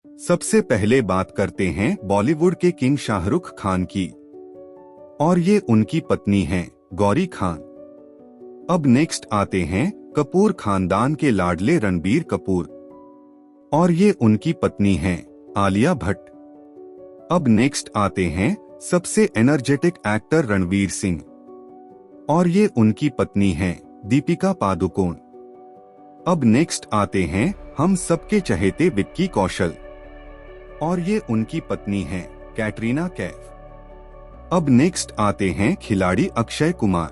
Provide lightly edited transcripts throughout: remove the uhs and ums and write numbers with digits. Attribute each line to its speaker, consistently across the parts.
Speaker 1: सबसे पहले बात करते हैं बॉलीवुड के किंग शाहरुख खान की, और ये उनकी पत्नी हैं गौरी खान। अब नेक्स्ट आते हैं कपूर खानदान के लाडले रणबीर कपूर, और ये उनकी पत्नी हैं आलिया भट्ट। अब नेक्स्ट आते हैं सबसे एनर्जेटिक एक्टर रणवीर सिंह, और ये उनकी पत्नी हैं दीपिका पादुकोण। अब नेक्स्ट आते हैं हम सबके चहेते विक्की कौशल, और ये उनकी पत्नी हैं कैटरीना कैफ। अब नेक्स्ट आते हैं खिलाड़ी अक्षय कुमार,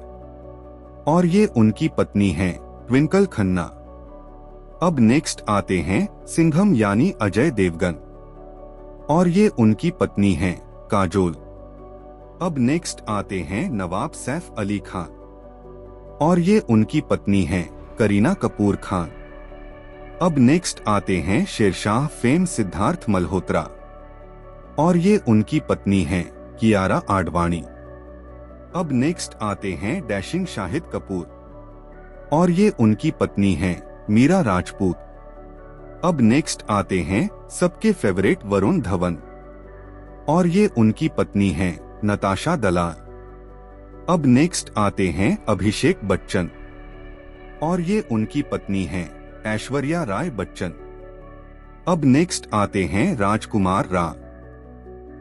Speaker 1: और ये उनकी पत्नी हैं ट्विंकल खन्ना। अब नेक्स्ट आते हैं सिंघम यानी अजय देवगन, और ये उनकी पत्नी हैं काजोल। अब नेक्स्ट आते हैं नवाब सैफ अली खान, और ये उनकी पत्नी हैं करीना कपूर खान। अब नेक्स्ट आते हैं शेरशाह फेम सिद्धार्थ मल्होत्रा, और ये उनकी पत्नी हैं कियारा आडवाणी। अब नेक्स्ट आते हैं डैशिंग शाहिद कपूर, और ये उनकी पत्नी हैं मीरा राजपूत। अब नेक्स्ट आते हैं सबके फेवरेट वरुण धवन, और ये उनकी पत्नी हैं नताशा दलाल। अब नेक्स्ट आते हैं अभिषेक बच्चन, और ये उनकी पत्नी हैं ऐश्वर्या राय बच्चन। अब नेक्स्ट आते हैं राजकुमार राव,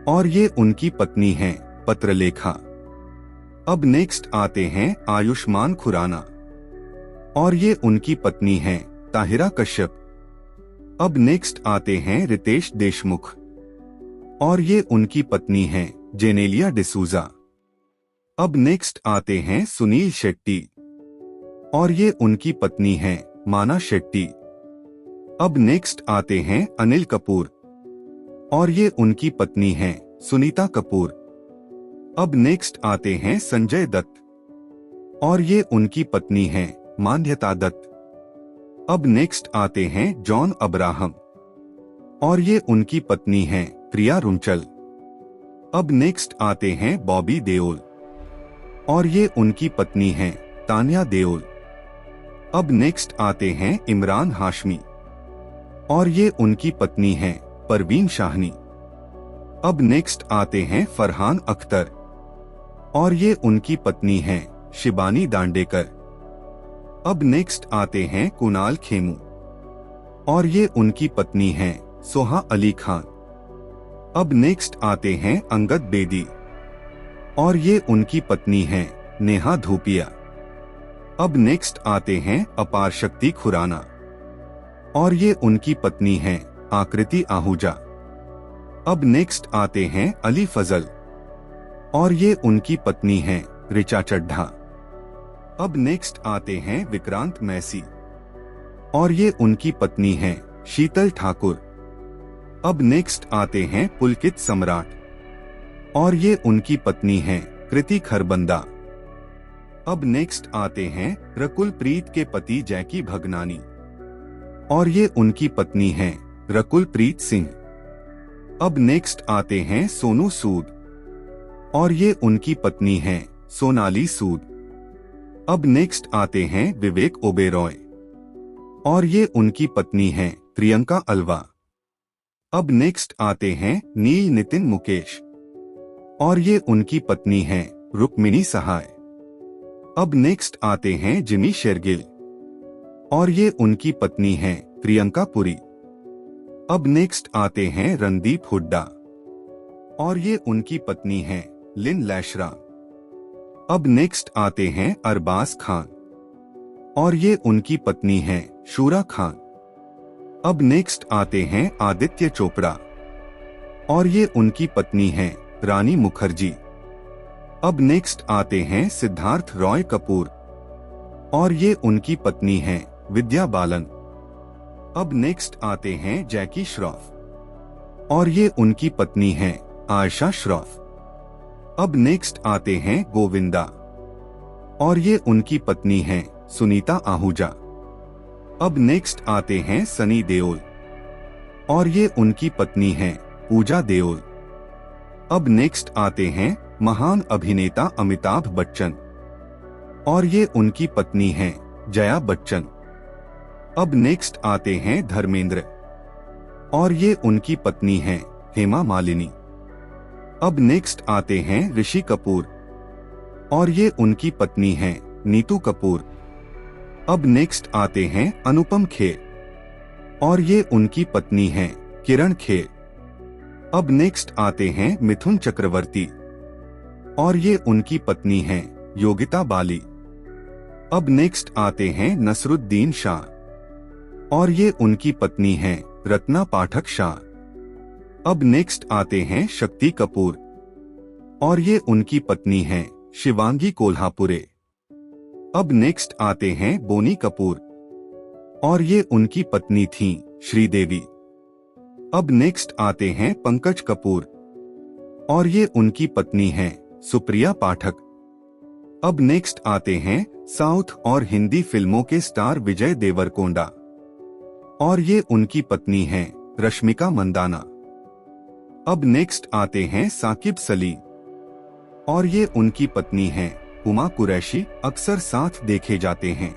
Speaker 1: और ये उनकी पत्नी हैं पत्रलेखा। अब नेक्स्ट आते हैं आयुष्मान खुराना, और ये उनकी पत्नी हैं ताहिरा कश्यप। अब नेक्स्ट आते हैं रितेश देशमुख, और ये उनकी पत्नी हैं जेनेलिया डिसूजा। अब नेक्स्ट आते हैं सुनील शेट्टी, और ये उनकी पत्नी हैं माना शेट्टी। अब नेक्स्ट आते हैं अनिल कपूर, और ये उनकी पत्नी हैं सुनीता कपूर। अब नेक्स्ट आते हैं संजय दत्त, और ये उनकी पत्नी हैं मान्यता दत्त। अब नेक्स्ट आते हैं जॉन अब्राहम, और ये उनकी पत्नी हैं प्रिया रुंचल। अब नेक्स्ट आते हैं बॉबी देओल, और ये उनकी पत्नी हैं तान्या देओल। अब नेक्स्ट आते हैं इमरान हाशमी, और ये उनकी पत्नी हैं परवीन शाहनी। अब नेक्स्ट आते हैं फरहान अख्तर, और ये उनकी पत्नी हैं शिबानी दांडेकर। अब नेक्स्ट आते हैं कुणाल खेमू, और ये उनकी पत्नी हैं सोहा अली खान। अब नेक्स्ट आते हैं अंगद बेदी, और ये उनकी पत्नी हैं नेहा धूपिया। अब नेक्स्ट आते हैं अपार शक्ति खुराना, और ये उनकी पत्नी हैं आकृति आहूजा। अब नेक्स्ट आते हैं अली फजल, और ये उनकी पत्नी हैं ऋचा चड्ढा। अब नेक्स्ट आते हैं विक्रांत मैसी, और ये उनकी पत्नी हैं शीतल ठाकुर। अब नेक्स्ट आते हैं पुलकित सम्राट, और ये उनकी पत्नी हैं कृति खरबंदा। अब नेक्स्ट आते हैं रकुल प्रीत के पति जैकी भगनानी, और ये उनकी पत्नी हैं रकुल प्रीत सिंह। अब नेक्स्ट आते हैं सोनू सूद, और ये उनकी पत्नी हैं सोनाली सूद। अब नेक्स्ट आते हैं विवेक ओबेरॉय, और ये उनकी पत्नी हैं प्रियंका अल्वा। अब नेक्स्ट आते हैं नील नितिन मुकेश, और ये उनकी पत्नी हैं रुक्मिणी सहाय। अब नेक्स्ट आते हैं जिमी शेरगिल, और ये उनकी पत्नी हैं प्रियंका पुरी। अब नेक्स्ट आते हैं रणदीप हुड्डा, और ये उनकी पत्नी हैं लिन लैशरा। अब नेक्स्ट आते हैं अरबाज खान, और ये उनकी पत्नी हैं शूरा खान। अब नेक्स्ट आते हैं आदित्य चोपड़ा, और ये उनकी पत्नी हैं रानी मुखर्जी। अब नेक्स्ट आते हैं सिद्धार्थ रॉय कपूर, और ये उनकी पत्नी हैं विद्या बालन। अब नेक्स्ट आते हैं जैकी श्रॉफ, और ये उनकी पत्नी हैं आयशा श्रॉफ। अब नेक्स्ट आते हैं गोविंदा, और ये उनकी पत्नी हैं सुनीता आहूजा। अब नेक्स्ट आते हैं सनी देओल, और ये उनकी पत्नी हैं पूजा देओल। अब नेक्स्ट आते हैं महान अभिनेता अमिताभ बच्चन, और ये उनकी पत्नी हैं जया बच्चन। अब नेक्स्ट आते हैं धर्मेंद्र, और ये उनकी पत्नी हैं हेमा मालिनी। अब नेक्स्ट आते हैं ऋषि कपूर और ये उनकी पत्नी हैं नीतू कपूर। अब नेक्स्ट आते हैं अनुपम खेर और ये उनकी पत्नी हैं किरण खेर। अब नेक्स्ट आते हैं मिथुन चक्रवर्ती और ये उनकी पत्नी हैं योगिता बाली। अब नेक्स्ट आते हैं नसरुद्दीन शाह और ये उनकी पत्नी हैं रत्ना पाठक शाह। अब नेक्स्ट आते हैं शक्ति कपूर और ये उनकी पत्नी हैं शिवांगी कोल्हापुरे। अब नेक्स्ट आते हैं बोनी कपूर और ये उनकी पत्नी थीं श्रीदेवी। अब नेक्स्ट आते हैं पंकज कपूर और ये उनकी पत्नी हैं सुप्रिया पाठक। अब नेक्स्ट आते हैं साउथ और हिंदी फिल्मों के स्टार विजय देवरकोंडा और ये उनकी पत्नी हैं रश्मिका मंदाना। अब नेक्स्ट आते हैं साकिब सलीम और ये उनकी पत्नी हैं हुमा कुरैशी, अक्सर साथ देखे जाते हैं।